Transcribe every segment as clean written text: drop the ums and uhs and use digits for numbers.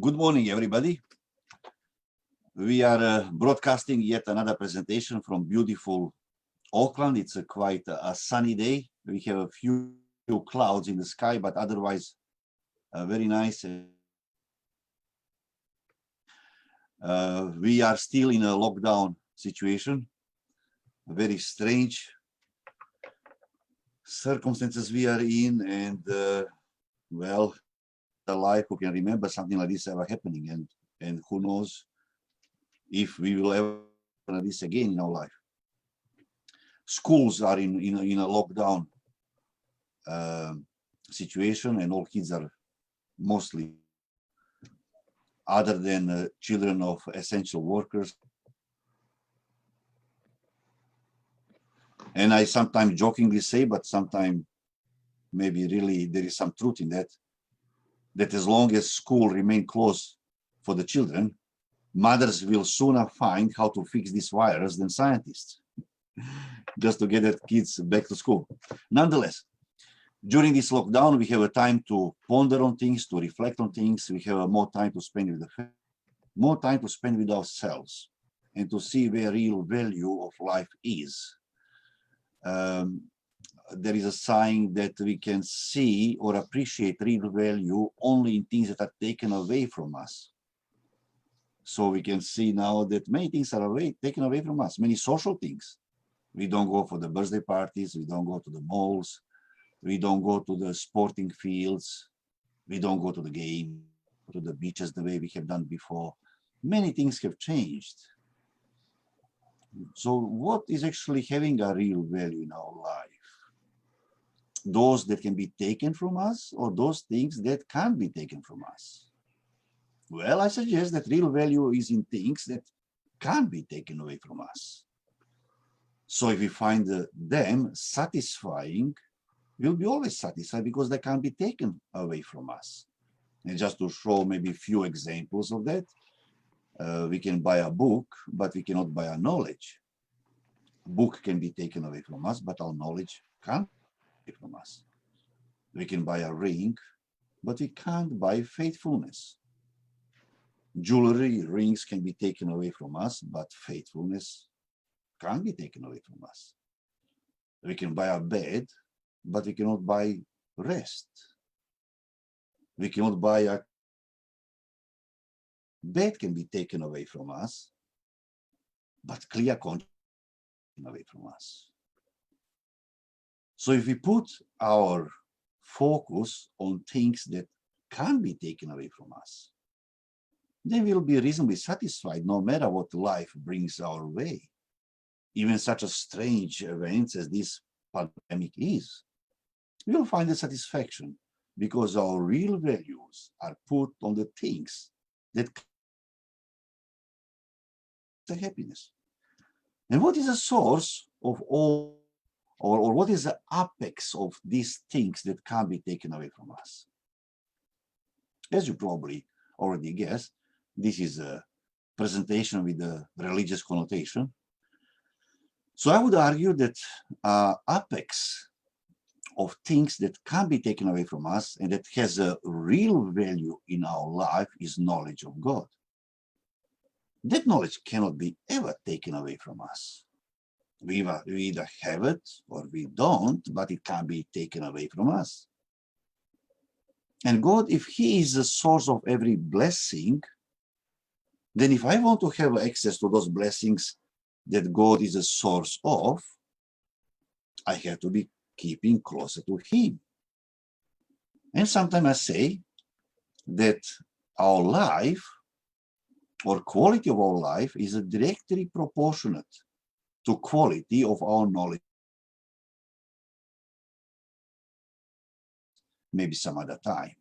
Good morning, everybody. We are broadcasting yet another presentation from beautiful Auckland. It's quite a sunny day. We have a few clouds in the sky, but otherwise very nice. We are still in a lockdown situation, very strange circumstances we are in, and well, alive who can remember something like this ever happening, and who knows if we will ever do this again in our life. Schools are in a lockdown situation, and all kids are mostly, other than children of essential workers. And I sometimes jokingly say, but sometimes maybe really there is some truth in that, that as long as school remain closed for the children, mothers will sooner find how to fix this virus than scientists, just to get their kids back to school. Nonetheless, during this lockdown, we have a time to ponder on things, to reflect on things. We have more time to spend with the family, more time to spend with ourselves, and to see where real value of life is. There is a sign that we can see or appreciate real value only in things that are taken away from us. So we can see now that many things are taken away from us, many social things. We don't go for the birthday parties, we don't go to the malls, we don't go to the sporting fields, we don't go to the game, to the beaches the way we have done before. Many things have changed. So what is actually having a real value in our life? Those that can be taken from us, or those things that can't be taken from us? Well, I suggest that real value is in things that can't be taken away from us. So if we find them satisfying, we'll be always satisfied because they can't be taken away from us. And just to show maybe a few examples of that, we can buy a book, but we cannot buy our knowledge. A book can be taken away from us, but our knowledge can't be from us. We can buy a ring, but we can't buy faithfulness. Jewelry, rings can be taken away from us, but faithfulness can't be taken away from us. We can buy a bed, but we cannot buy rest. We cannot buy a bed can be taken away from us, but clear conscience away from us. So if we put our focus on things that can't be taken away from us, then we'll be reasonably satisfied no matter what life brings our way. Even such a strange event as this pandemic is, we'll find the satisfaction because our real values are put on the things that the happiness. And what is the source of all, or what is the apex of these things that can't be taken away from us? As you probably already guessed, this is a presentation with a religious connotation. So I would argue that apex of things that can't be taken away from us and that has a real value in our life is knowledge of God. That knowledge cannot be ever taken away from us. We either have it or we don't, but it can't be taken away from us. And God, if He is the source of every blessing, then if I want to have access to those blessings that God is the source of, I have to be keeping closer to Him. And sometimes I say that our life, or quality of our life, is directly proportionate to quality of our knowledge. Maybe some other time.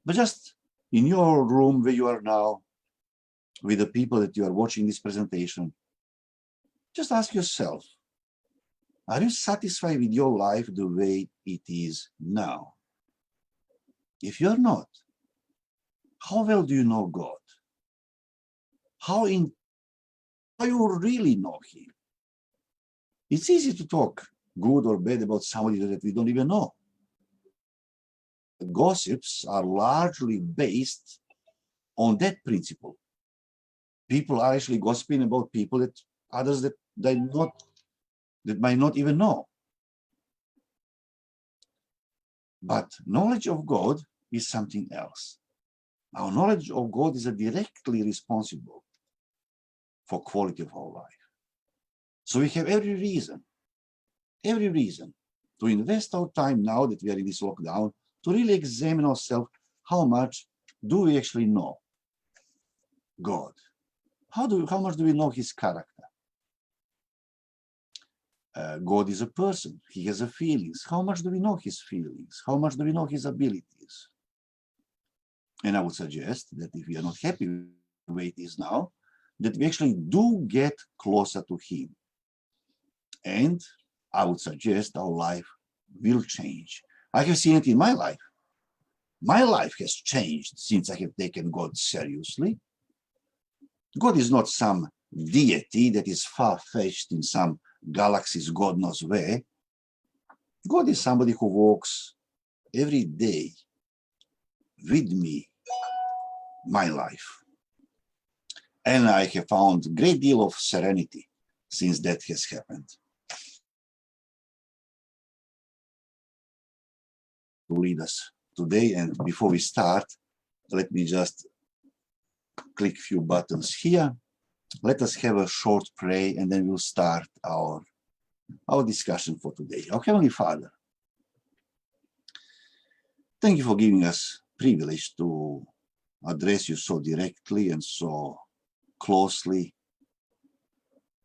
But just in your room where you are now, with the people that you are watching this presentation, just ask yourself, are you satisfied with your life the way it is now? If you're not, how well do you know God? How you really know Him? It's easy to talk good or bad about somebody that we don't even know. Gossips are largely based on that principle. People are actually gossiping about people that others that might not even know. But knowledge of God is something else. Our knowledge of God is directly responsible for quality of our life. So we have every reason to invest our time now that we are in this lockdown to really examine ourselves. How much do we actually know God? How much do we know his character? God is a person. He has feelings. How much do we know his feelings? How much do we know his abilities? And I would suggest that if we are not happy with the way it is now, that we actually do get closer to him. And I would suggest our life will change. I have seen it in my life. My life has changed since I have taken God seriously. God is not some deity that is far-fetched in some galaxies God knows where. God is somebody who walks every day with me, my life. And I have found a great deal of serenity since that has happened. To lead us today, and before we start, let me just click a few buttons here. Let us have a short prayer, and then we'll start our discussion for today. Our Heavenly Father, thank you for giving us privilege to address you so directly and so closely.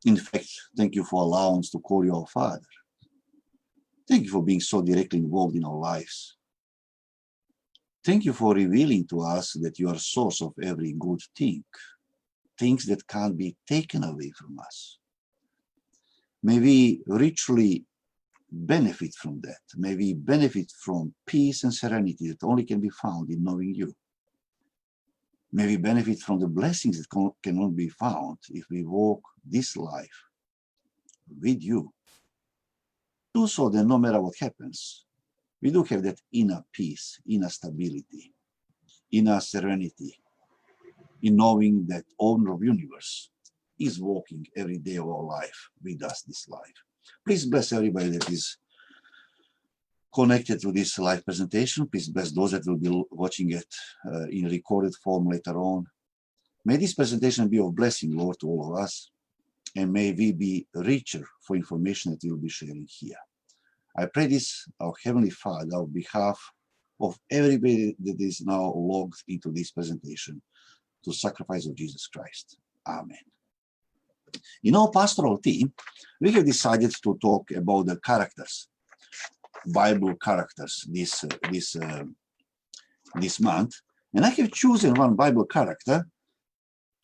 In fact, thank you for allowing us to call you our Father. Thank you for being so directly involved in our lives. Thank you for revealing to us that you are the source of every good thing, things that can't be taken away from us. May we richly benefit from that. May we benefit from peace and serenity that only can be found in knowing you. May we benefit from the blessings that cannot be found if we walk this life with you. Do so that no matter what happens, we do have that inner peace, inner stability, inner serenity, in knowing that owner of universe is walking every day of our life with us this life. Please bless everybody that is connected to this live presentation. Please bless those that will be watching it in recorded form later on. May this presentation be of blessing, Lord, to all of us, and may we be richer for information that we will be sharing here. I pray this, our Heavenly Father, on behalf of everybody that is now logged into this presentation, to sacrifice of Jesus Christ. Amen. In our pastoral team, we have decided to talk about the characters, Bible characters, this month, and I have chosen one Bible character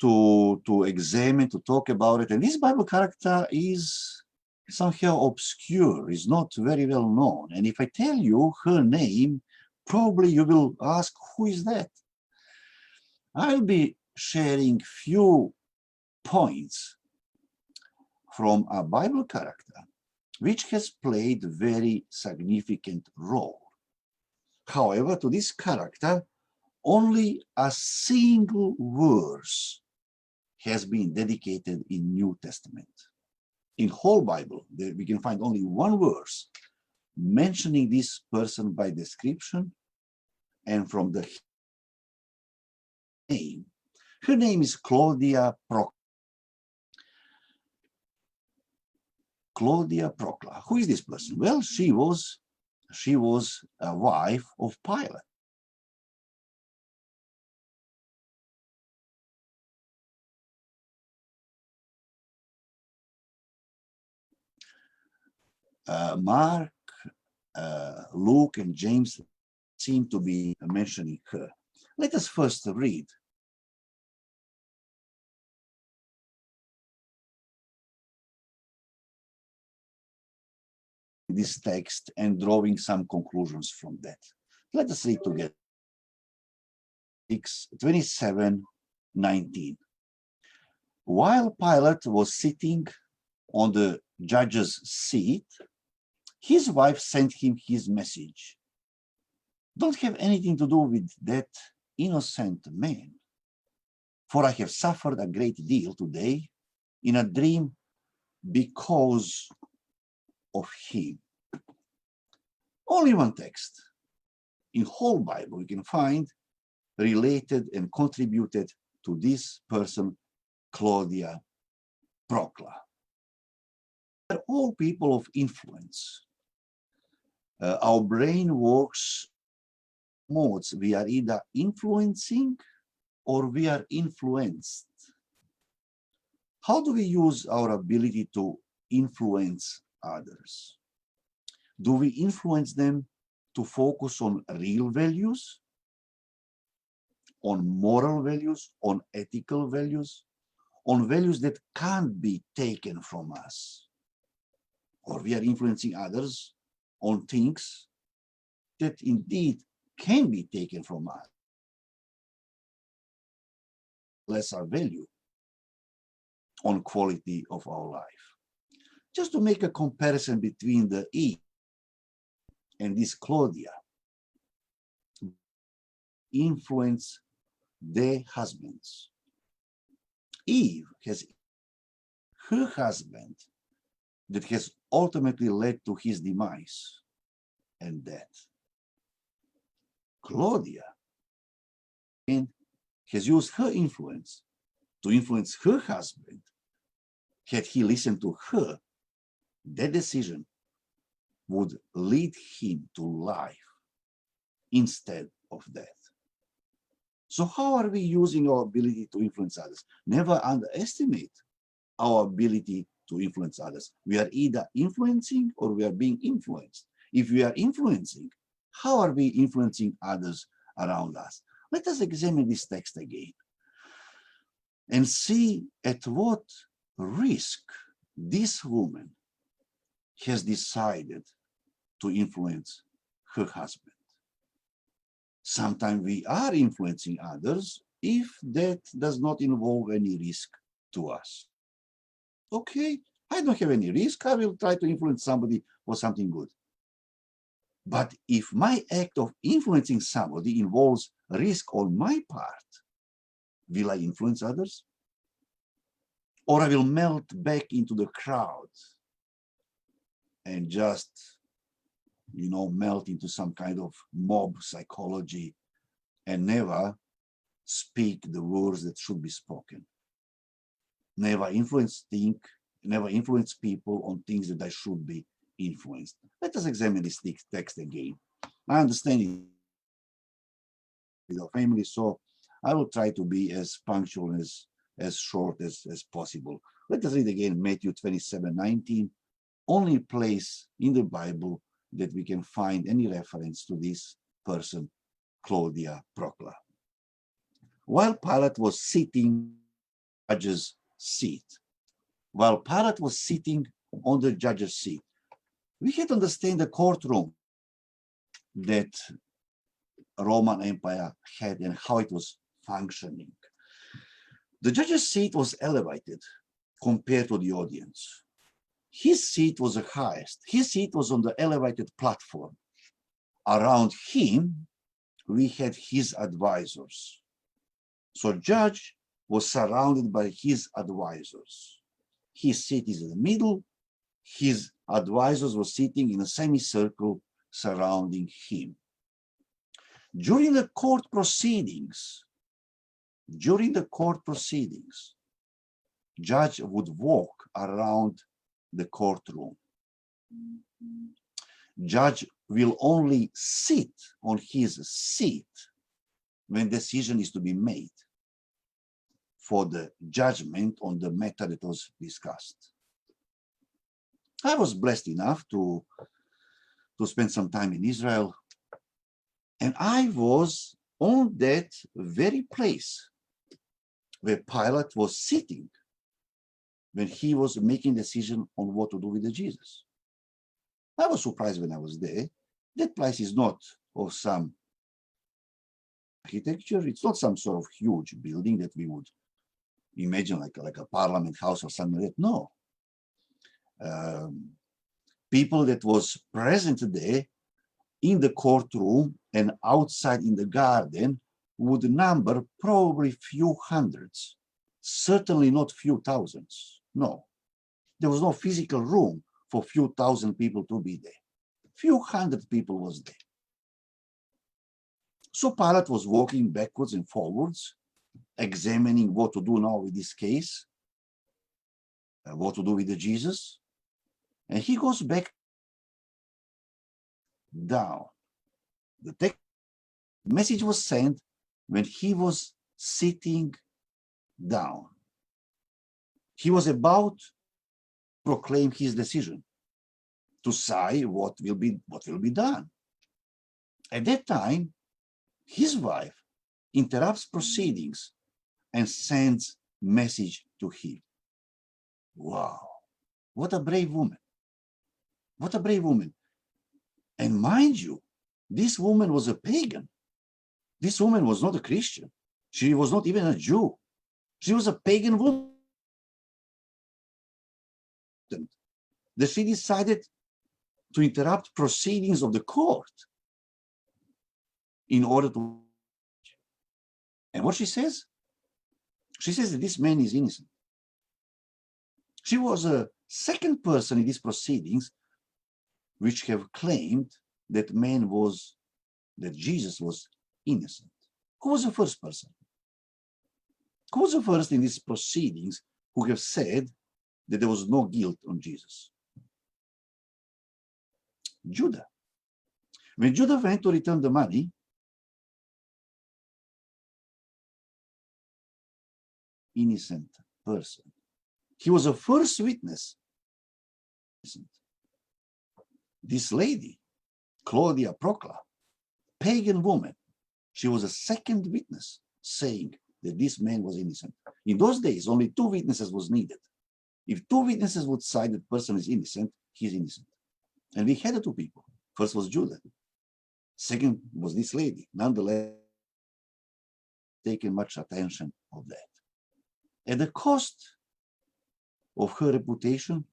to examine, to talk about it. And this Bible character is somehow obscure, is not very well known. And if I tell you her name, probably you will ask, who is that? I'll be sharing few points from a Bible character which has played a very significant role. However, to this character, only a single verse has been dedicated in New Testament. In whole Bible, we can find only one verse mentioning this person by description and from the name. Her name is Claudia Procla. Claudia Procla. Who is this person? Well, she was a wife of Pilate. Mark, Luke, and James seem to be mentioning her. Let us first read this text and drawing some conclusions from that. Let us read together. 27:19. While Pilate was sitting on the judge's seat, his wife sent him his message. Don't have anything to do with that innocent man. For I have suffered a great deal today in a dream because of him. Only one text in whole Bible we can find related and contributed to this person, Claudia Procla. They're all people of influence. Our brain works modes. We are either influencing or we are influenced. How do we use our ability to influence others? Do we influence them to focus on real values, on moral values, on ethical values, on values that can't be taken from us? Or we are influencing others on things that indeed can be taken from us, lesser value on quality of our life. Just to make a comparison between the Eve and this Claudia, influence their husbands. Eve has her husband that has ultimately led to his demise and death. Claudia has used her influence to influence her husband. Had he listened to her, that decision would lead him to life instead of death. So how are we using our ability to influence others? Never underestimate our ability to influence others. We are either influencing or we are being influenced. If we are influencing, how are we influencing others around us? Let us examine this text again and see at what risk this woman has decided to influence her husband. Sometimes we are influencing others if that does not involve any risk to us. Okay, I don't have any risk. I will try to influence somebody for something good. But if my act of influencing somebody involves risk on my part, will I influence others? Or I will melt back into the crowd and just, melt into some kind of mob psychology and never speak the words that should be spoken. Never influence people on things that I should be influenced. Let us examine this text again. I understand it with our family, so I will try to be as punctual, as short as possible. Let us read again Matthew 27:19, only place in the Bible that we can find any reference to this person, Claudia Procla. While Pilate was sitting on the judge's seat, we have to understand the courtroom that Roman Empire had and how it was functioning. The judge's seat was elevated compared to the audience. His seat was the highest. His seat was on the elevated platform. Around him, we had his advisors. So judge was surrounded by his advisors. His seat is in the middle. His advisors were sitting in a semicircle surrounding him. During the court proceedings, judge would walk around the courtroom. Judge will only sit on his seat when decision is to be made for the judgment on the matter that was discussed. I was blessed enough to spend some time in Israel, and I was on that very place where Pilate was sitting when he was making decision on what to do with the Jesus. I was surprised when I was there. That place is not of some architecture. It's not some sort of huge building that we would imagine like a parliament house or something like that. No. People that was present there in the courtroom and outside in the garden would number probably few hundreds, certainly not few thousands. No, there was no physical room for few thousand people to be there. Few hundred people was there. So Pilate was walking backwards and forwards, examining what to do now with this case, what to do with the Jesus. And he goes back down. The message was sent when he was sitting down. He was about to proclaim his decision, to say what will be done. At that time, his wife interrupts proceedings and sends message to him. Wow, what a brave woman. What a brave woman. And mind you, this woman was a pagan. This woman was not a Christian. She was not even a Jew. She was a pagan woman. That she decided to interrupt proceedings of the court in order to. And what she says? She says that this man is innocent. She was a second person in these proceedings which have claimed that Jesus was innocent. Who was the first person? Who was the first in these proceedings who have said that there was no guilt on Jesus? Judah. When Judah went to return the money, innocent person. He was the first witness. This lady, Claudia Procla, pagan woman, she was a second witness saying that this man was innocent. In those days, only two witnesses was needed. If two witnesses would say that person is innocent, he's innocent. And we had the two people. First was Judah. Second was this lady. Nonetheless, taken much attention of that. At the cost of her reputation,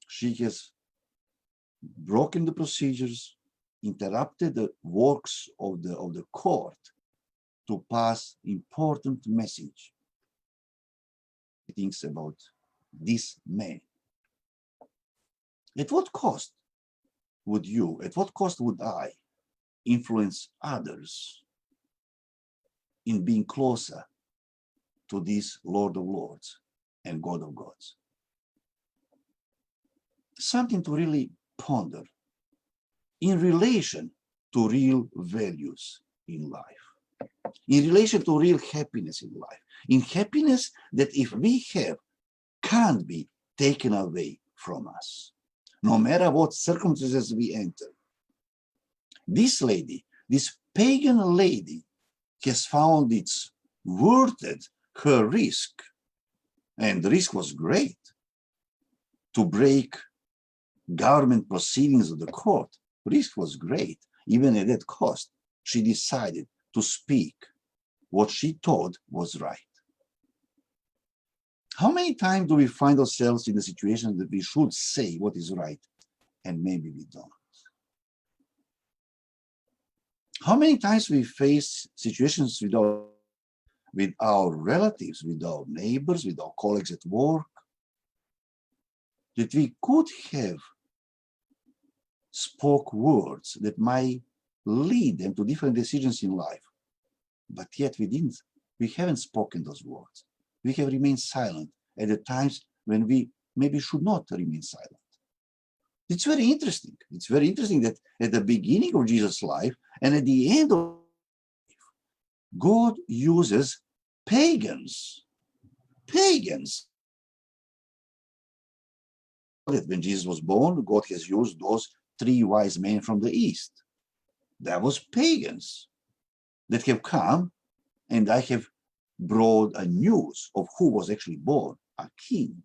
she has broken the procedures, interrupted the works of the court to pass important message. Things about this man. At what cost would you, at what cost would I influence others in being closer to this Lord of Lords and God of Gods? Something to really ponder in relation to real values in life, in relation to real happiness in life, in happiness that if we have, can't be taken away from us, no matter what circumstances we enter. This lady, this pagan lady, has found it's worth it, her risk, and the risk was great, to break government proceedings of the court. Risk was great. Even at that cost, she decided to speak what she thought was right. How many times do we find ourselves in the situation that we should say what is right and maybe we don't? How many times we face situations with our relatives, with our neighbors, with our colleagues at work, that we could have spoke words that might lead them to different decisions in life, but yet we haven't spoken those words. We have remained silent at the times when we maybe should not remain silent. It's very interesting. It's very interesting that at the beginning of Jesus' life and at the end of life, God uses pagans. Pagans. That when Jesus was born, God has used those three wise men from the east. That was pagans that have come, and I have brought a news of who was actually born, a king.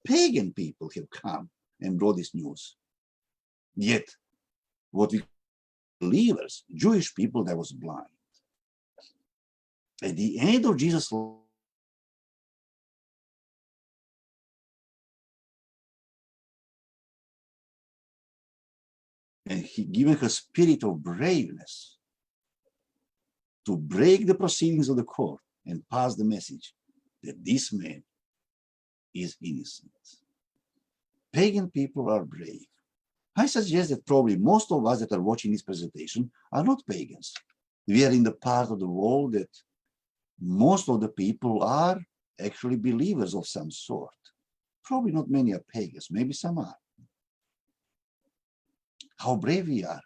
Pagan people have come and brought this news. Yet, what we believers, Jewish people, that was blind. At the end of Jesus' life, and he given her spirit of braveness, to break the proceedings of the court and pass the message that this man is innocent. Pagan people are brave. I suggest that probably most of us that are watching this presentation are not pagans. We are in the part of the world that most of the people are actually believers of some sort. Probably not many are pagans, maybe some are. How brave we are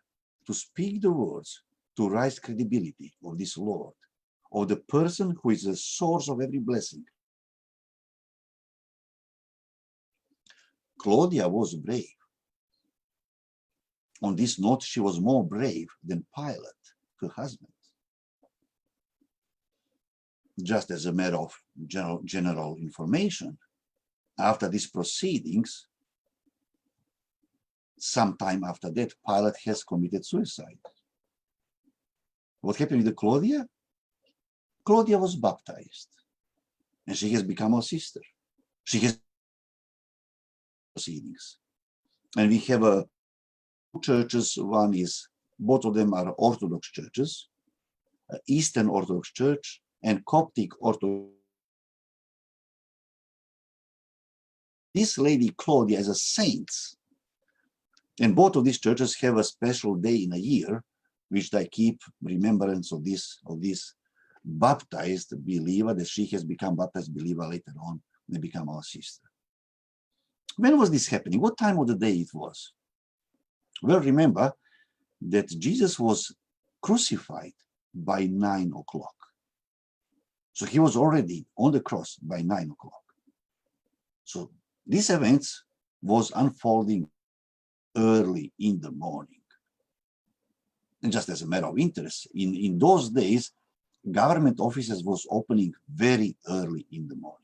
to speak the words to raise credibility of this Lord, of the person who is the source of every blessing. Claudia was brave. On this note, she was more brave than Pilate, her husband. Just as a matter of general information, after these proceedings, sometime after that, Pilate has committed suicide. What happened with Claudia? Claudia was baptized, and she has become our sister. She has proceedings. And we have churches. One is, both of them are Orthodox churches, Eastern Orthodox Church and Coptic Orthodox. This lady Claudia is a saint, and both of these churches have a special day in a year, which they keep remembrance of this baptized believer, that she has become baptized believer later on and become our sister. When was this happening? What time of the day it was? Well, remember that Jesus was crucified by 9 o'clock. So he was already on the cross by 9 o'clock. So this event was unfolding early in the morning. And just as a matter of interest, in those days, government offices was opening very early in the morning.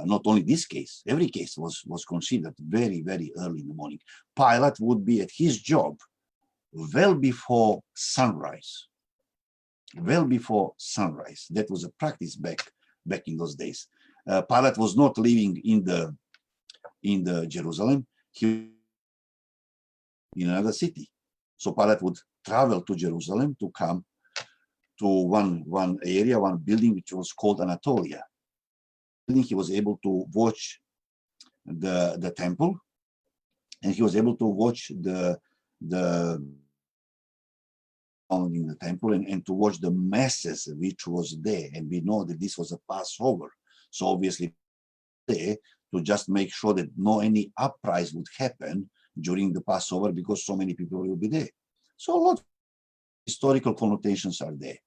Not only this case, every case was considered very, very early in the morning. Pilate would be at his job well before sunrise. Well before sunrise. That was a practice back in those days. Pilate was not living in the Jerusalem. He in another city. So Pilate would travel to Jerusalem to come to one area, one building which was called Anatolia. He was able to watch the temple, and he was able to watch the in the temple and to watch the masses which was there. And we know that this was a Passover, so obviously there to just make sure that any uprising would happen during the Passover, because so many people will be there. So a lot of historical connotations are there.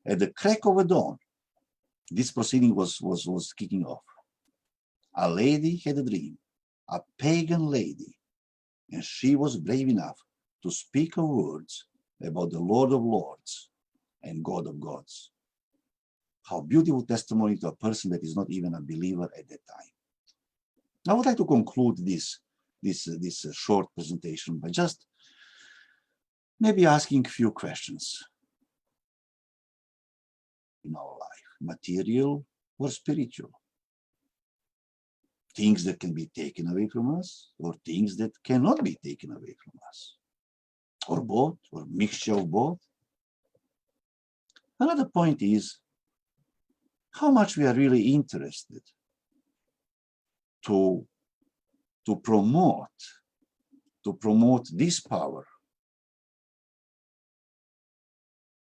At the crack of a dawn, this proceeding was kicking off. A lady had a dream, a pagan lady, and she was brave enough to speak her words about the Lord of Lords and God of Gods. How beautiful testimony to a person that is not even a believer at that time. I would like to conclude this short presentation by just maybe asking a few questions in our life, material or spiritual. Things that can be taken away from us, or things that cannot be taken away from us, or both, or mixture of both. Another point is how much we are really interested to promote this power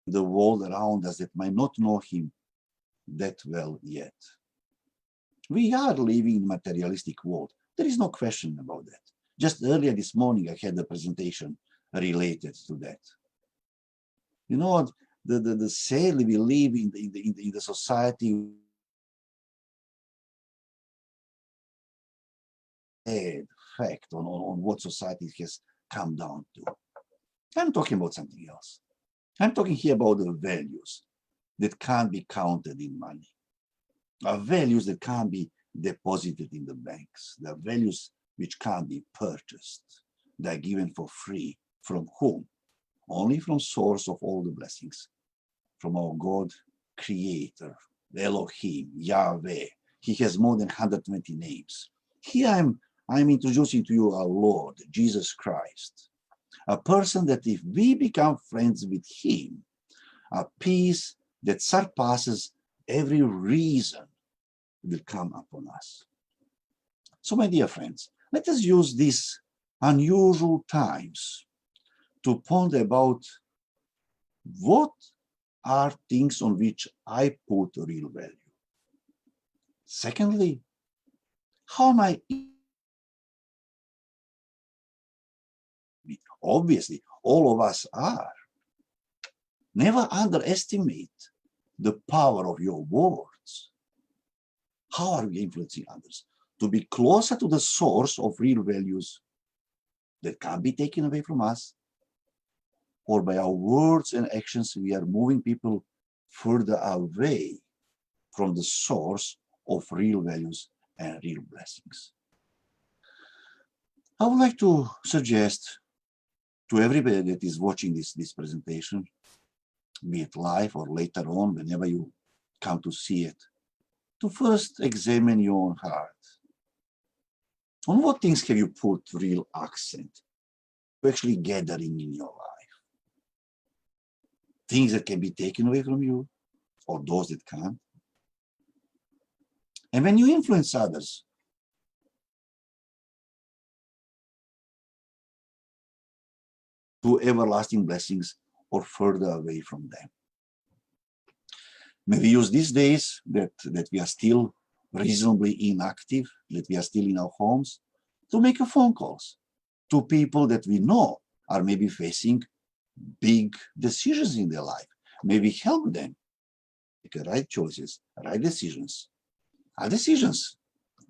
in the world around us that might not know him that well yet. We are living in a materialistic world. There is no question about that. Just earlier this morning, I had a presentation related to that. You know, the sadly we live in the society fact on what society has come down to. I'm talking about something else. I'm talking here about the values that can't be counted in money. Values that can't be deposited in the banks. The values which can't be purchased. They're given for free. From whom? Only from source of all the blessings. From our God, Creator, Elohim, Yahweh. He has more than 120 names. Here I'm introducing to you our Lord, Jesus Christ. A person that if we become friends with him, a peace that surpasses every reason will come upon us. So, my dear friends, let us use these unusual times to ponder about what are things on which I put real value. Secondly, how am I? Obviously, all of us are. Never underestimate the power of your words. How are we influencing others? To be closer to the source of real values that can't be taken away from us, or by our words and actions, we are moving people further away from the source of real values and real blessings. I would like to suggest to everybody that is watching this presentation, be it live or later on, whenever you come to see it, to first examine your own heart. On what things have you put real accent to actually gathering in your life? Things that can be taken away from you, or those that can't. And when you influence others, to everlasting blessings or further away from them. May we use these days that we are still reasonably inactive, that we are still in our homes, to make a phone calls to people that we know are maybe facing big decisions in their life. Maybe help them make the right choices, right decisions. Are decisions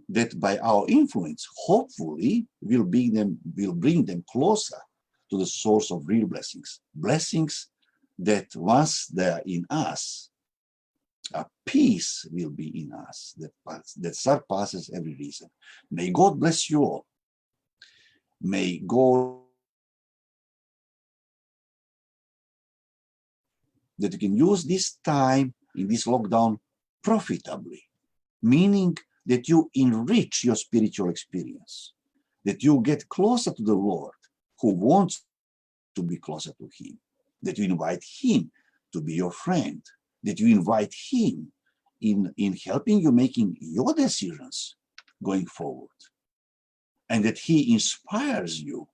that by our influence, hopefully, will bring them closer to the source of real blessings. Blessings that once they are in us, a peace will be in us that surpasses every reason. May God bless you all. May God that you can use this time in this lockdown profitably, meaning that you enrich your spiritual experience, that you get closer to the Lord who wants to be closer to Him, that you invite Him to be your friend, that you invite Him in helping you making your decisions going forward, and that He inspires you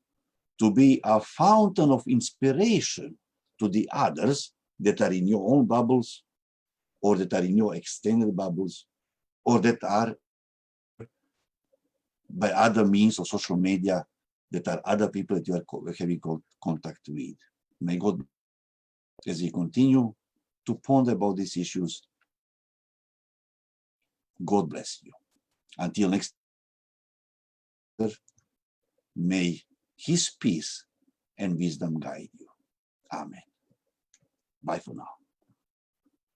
to be a fountain of inspiration to the others that are in your own bubbles, or that are in your extended bubbles, or that are by other means of social media, that are other people that you are having contact with. May God, as we continue to ponder about these issues, God bless you. Until next time, may His peace and wisdom guide you. Amen. Bye for now.